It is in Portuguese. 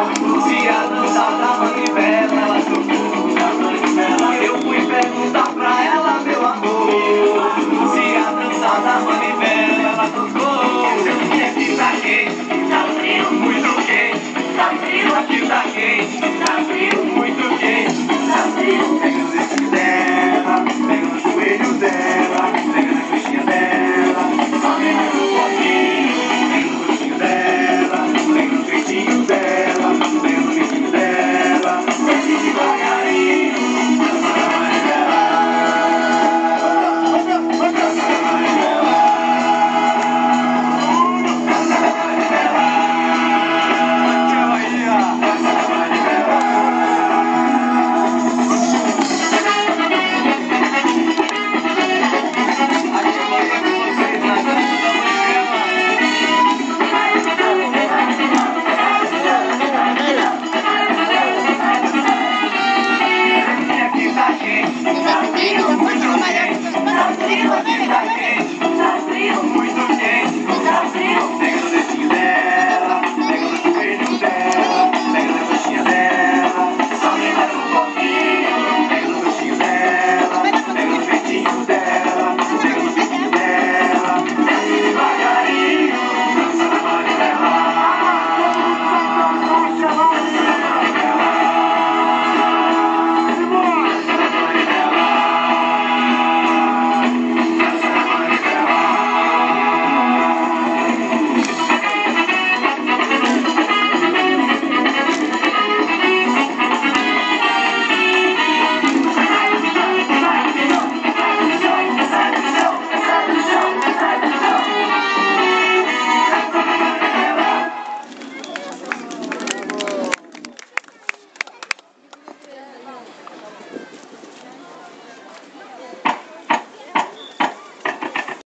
Se a dança da manivela ela tocou, eu fui perguntar pra ela, meu amor. Se a dança da manivela ela tocou, eu disse que tá quente, tá frio, muito quente, tá frio, aqui tá quente.